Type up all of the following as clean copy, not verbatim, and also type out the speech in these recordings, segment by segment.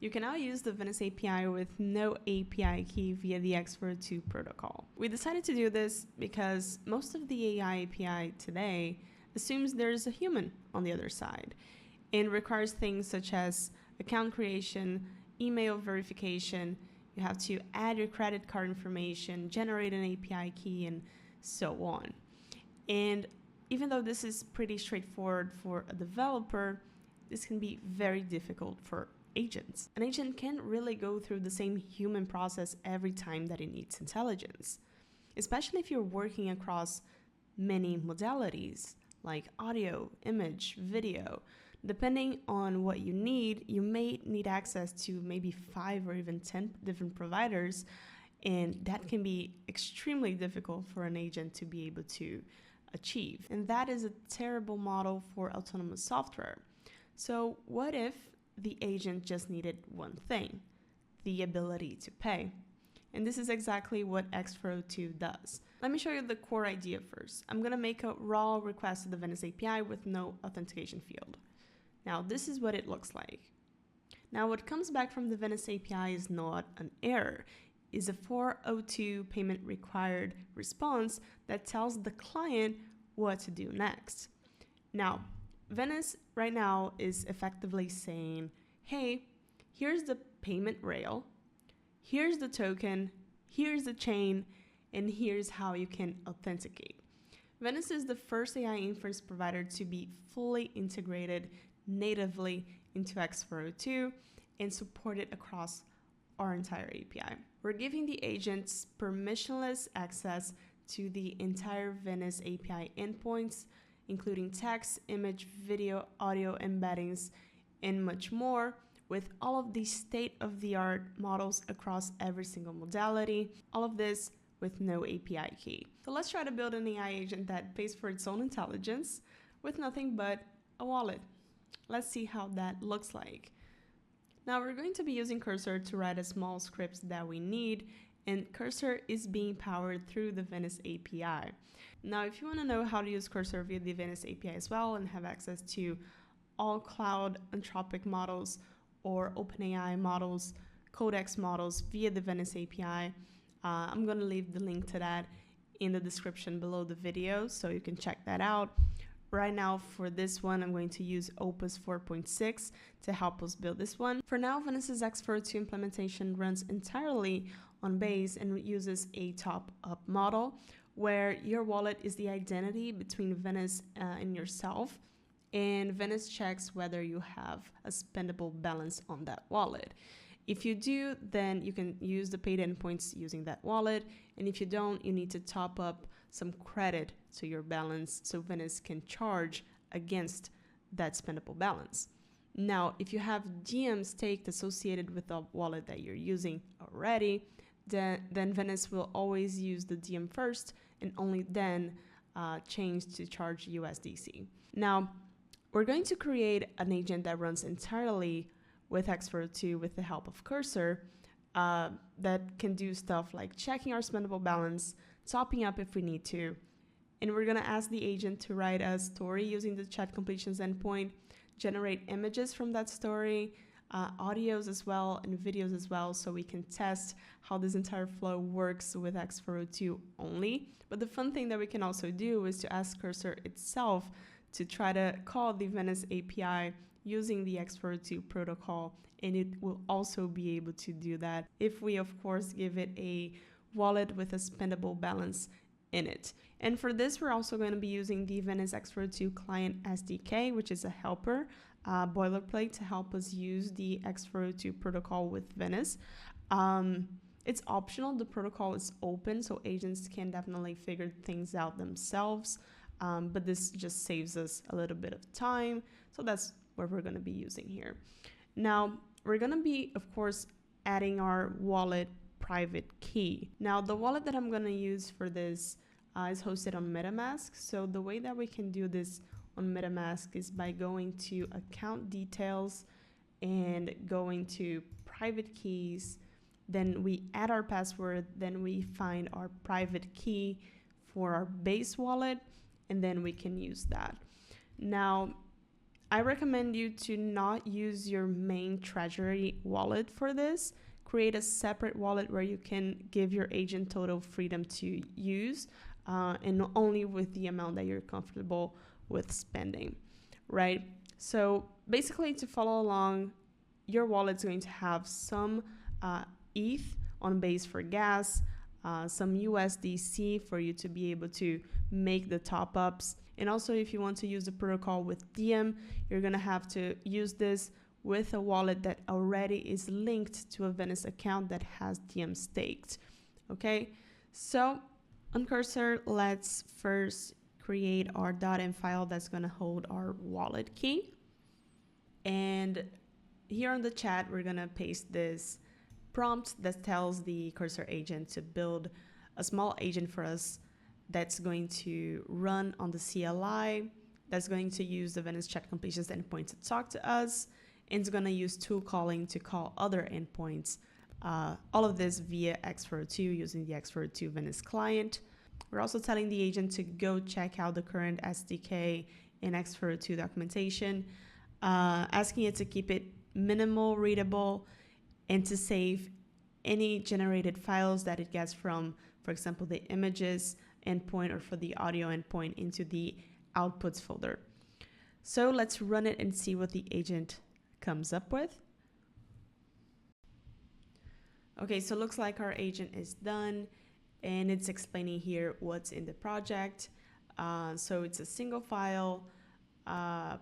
You can now use the Venice API with no API key via the x402 protocol. We decided to do this because most of the AI API today assumes there's a human on the other side and requires things such as account creation, email verification. You have to add your credit card information, generate an API key, and so on. And even though this is pretty straightforward for a developer, this can be very difficult for agents. An agent can't really go through the same human process every time that it needs intelligence, especially if you're working across many modalities like audio, image, video. Depending on what you need, you may need access to maybe 5 or even 10 different providers, and that can be extremely difficult for an agent to be able to achieve. And that is a terrible model for autonomous software. So what if the agent just needed one thing, the ability to pay? And this is exactly what x402 does. Let me show you the core idea first. I'm going to make a raw request to the Venice API with no authentication field. Now, this is what it looks like. Now, what comes back from the Venice API is not an error. It's a 402 payment required response that tells the client what to do next. Now, Venice right now is effectively saying, hey, here's the payment rail, here's the token, here's the chain, and here's how you can authenticate. Venice is the first AI inference provider to be fully integrated natively into x402 and supported across our entire API. We're giving the agents permissionless access to the entire Venice API endpoints, including text, image, video, audio embeddings, and much more, with all of these state-of-the-art models across every single modality, all of this with no API key. So let's try to build an AI agent that pays for its own intelligence with nothing but a wallet. Let's see how that looks like. Now we're going to be using Cursor to write a small script that we need, and Cursor is being powered through the Venice API. Now, if you want to know how to use Cursor via the Venice API as well and have access to all cloud Anthropic models or OpenAI models, Codex models via the Venice API, I'm going to leave the link to that in the description below the video so you can check that out. Right now, for this one, I'm going to use Opus 4.6 to help us build this one. For now, Venice's x402 implementation runs entirely on Base and uses a top-up model where your wallet is the identity between Venice and yourself, and Venice checks whether you have a spendable balance on that wallet. If you do, then you can use the paid endpoints using that wallet, and if you don't, you need to top up some credit to your balance so Venice can charge against that spendable balance. Now, if you have DM staked associated with the wallet that you're using already, then Venice will always use the DM first and only then change to charge USDC. Now, we're going to create an agent that runs entirely with x402 with the help of Cursor that can do stuff like checking our spendable balance, topping up if we need to, and we're going to ask the agent to write a story using the chat completions endpoint, generate images from that story, audios as well, and videos as well, so we can test how this entire flow works with x402 only. But the fun thing that we can also do is to ask Cursor itself to try to call the Venice API using the x402 protocol, and it will also be able to do that if we, of course, give it a wallet with a spendable balance in it. And for this, we're also going to be using the Venice x402 client SDK, which is a helper boilerplate to help us use the x402 protocol with Venice. It's optional. The protocol is open, so agents can definitely figure things out themselves. But this just saves us a little bit of time. So that's what we're going to be using here. Now, we're going to be, of course, adding our wallet private key. Now, the wallet that I'm going to use for this is hosted on MetaMask. So the way that we can do this on MetaMask is by going to account details and going to private keys. Then we add our password. Then we find our private key for our base wallet, and then we can use that. Now, I recommend you to not use your main treasury wallet for this. Create a separate wallet where you can give your agent total freedom to use, and only with the amount that you're comfortable with spending, right? So basically, to follow along, your wallet's going to have some ETH on base for gas, some USDC for you to be able to make the top ups. And also, if you want to use the protocol with Diem, you're going to have to use this with a wallet that already is linked to a Venice account that has Diem staked. Okay, so on Cursor, let's first create our .m file that's going to hold our wallet key. And here on the chat, we're going to paste this prompt that tells the Cursor agent to build a small agent for us that's going to run on the CLI, that's going to use the Venice chat completions endpoint to talk to us, and it's going to use tool calling to call other endpoints. All of this via x402 using the x402 Venice client. We're also telling the agent to go check out the current SDK and x402 documentation, asking it to keep it minimal readable and to save any generated files that it gets from, for example, the images endpoint or for the audio endpoint into the outputs folder. So let's run it and see what the agent comes up with. Okay, so it looks like our agent is done and it's explaining here what's in the project. So it's a single file,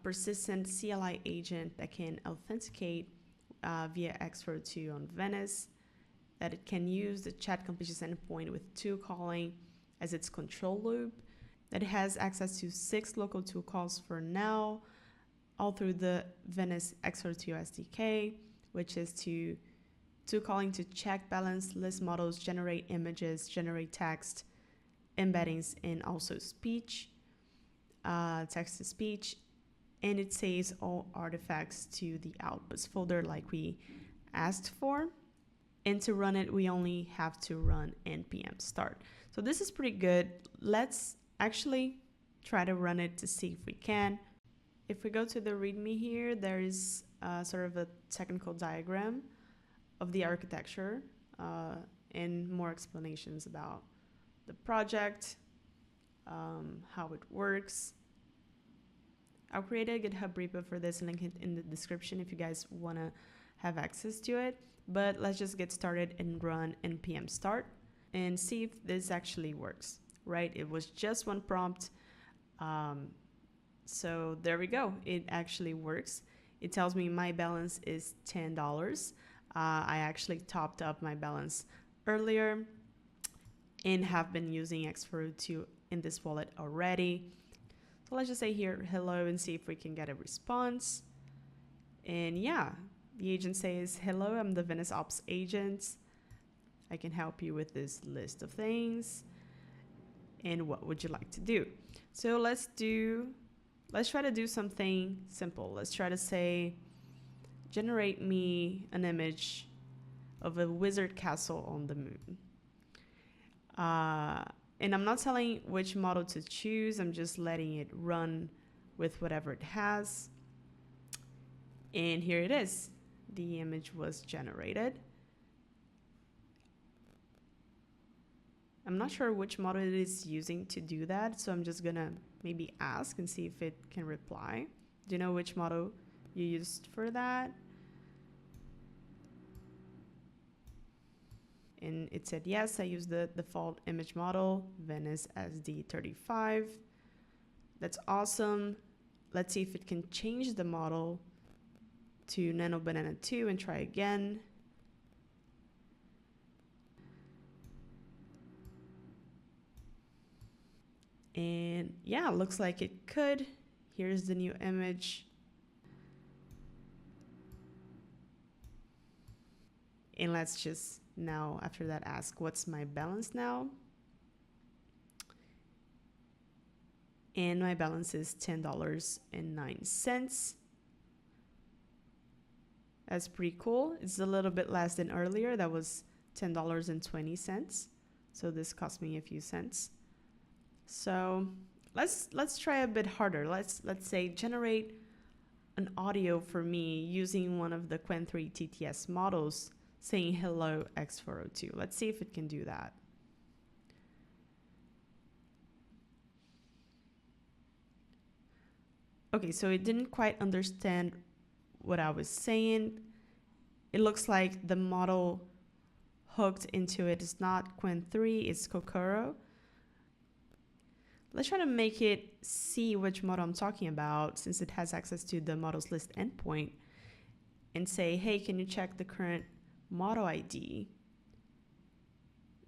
persistent CLI agent that can authenticate via x402 on Venice, that it can use the chat completions endpoint with tool calling as its control loop, that it has access to 6 local tool calls for now, all through the Venice x402 SDK, which is to tool calling to check balance, list models, generate images, generate text, embeddings, and also speech, text to speech, and it saves all artifacts to the outputs folder like we asked for. And to run it, we only have to run npm start. So this is pretty good. Let's actually try to run it to see if we can. If we go to the README here, there is sort of a technical diagram of the architecture and more explanations about the project, how it works. I'll create a GitHub repo for this and link it in the description if you guys want to have access to it. But let's just get started and run npm start and see if this actually works, right? It was just one prompt. So there we go. It actually works. It tells me my balance is $10. I actually topped up my balance earlier and have been using x402 in this wallet already. So let's just say here hello and see if we can get a response. And yeah, the agent says, hello, I'm the Venice Ops agent. I can help you with this list of things. And what would you like to do? So let's try to do something simple. Let's try to say, generate me an image of a wizard castle on the moon. And I'm not telling which model to choose. I'm just letting it run with whatever it has. And here it is. The image was generated. I'm not sure which model it is using to do that, so I'm just gonna maybe ask and see if it can reply. Do you know which model you used for that? And it said, yes, I used the default image model, Venice SD35. That's awesome. Let's see if it can change the model to Nano Banana 2 and try again. And yeah, looks like it could. Here's the new image. And let's just now, after that, ask what's my balance now? And my balance is $10.09. That's pretty cool. It's a little bit less than earlier. That was $10.20. So this cost me a few cents. So let's try a bit harder. Let's say generate an audio for me using one of the Qwen 3 TTS models saying hello x402. Let's see if it can do that. Okay, so it didn't quite understand what I was saying. It looks like the model hooked into it is not Qwen 3, it's Kokoro. Let's try to make it see which model I'm talking about, since it has access to the models list endpoint, and say, hey, can you check the current model ID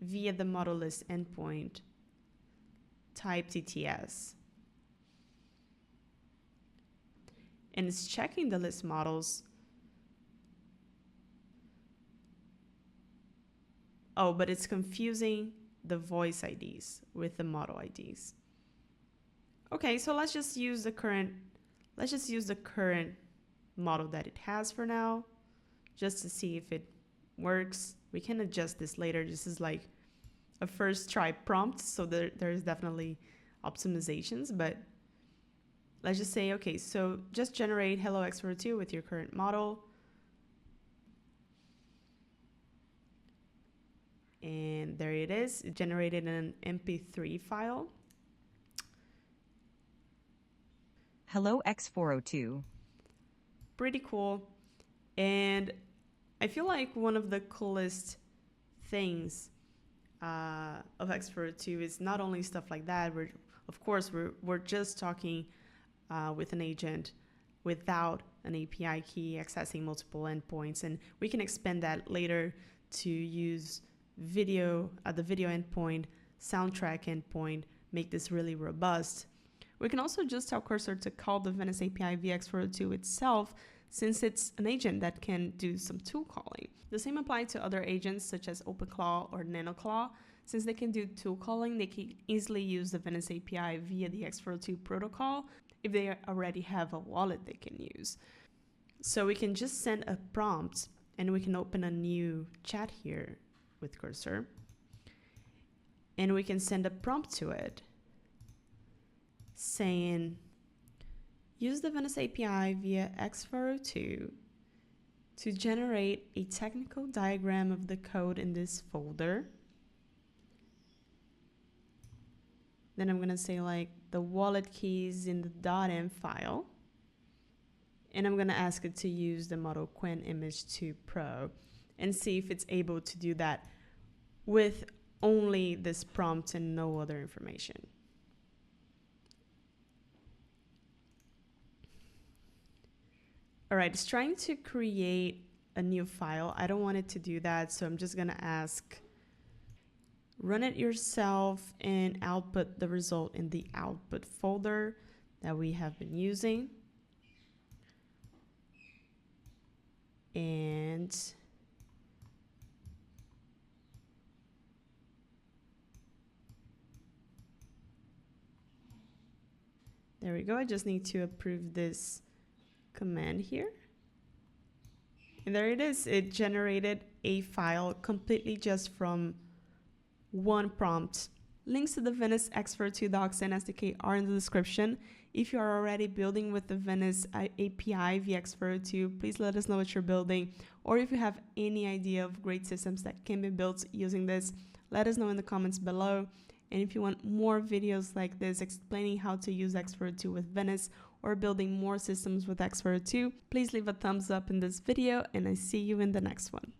via the model list endpoint, type TTS. And it's checking the list models. Oh, but it's confusing the voice IDs with the model IDs. Okay, so let's just use the current model that it has for now, just to see if it works. We can adjust this later. This is like a first try prompt, so there's definitely optimizations, but let's just say, okay, so just generate hello x402 with your current model. And there it is. It generated an MP3 file. Hello x402. Pretty cool. And I feel like one of the coolest things of x402 is not only stuff like that. We're just talking with an agent without an API key accessing multiple endpoints, and we can expand that later to use video at the video endpoint, soundtrack endpoint, make this really robust. We can also just tell Cursor to call the Venice API vx402 itself, since it's an agent that can do some tool calling. The same applies to other agents such as OpenClaw or NanoClaw. Since they can do tool calling, they can easily use the Venice API via the x402 protocol if they already have a wallet they can use. So we can just send a prompt and we can open a new chat here with Cursor. And we can send a prompt to it saying, use the Venice API via x402 to generate a technical diagram of the code in this folder. Then I'm going to say like the wallet keys in the .m file. And I'm going to ask it to use the model Qwen Image 2 Pro and see if it's able to do that with only this prompt and no other information. All right, it's trying to create a new file. I don't want it to do that, so I'm just going to ask, run it yourself and output the result in the output folder that we have been using. And there we go. I just need to approve this command here. And there it is. It generated a file completely just from one prompt. Links to the Venice x402 docs and SDK are in the description. If you are already building with the Venice API vx402, please let us know what you're building. Or if you have any idea of great systems that can be built using this, let us know in the comments below. And if you want more videos like this explaining how to use x402 with Venice or building more systems with x402, please leave a thumbs up in this video, and I see you in the next one.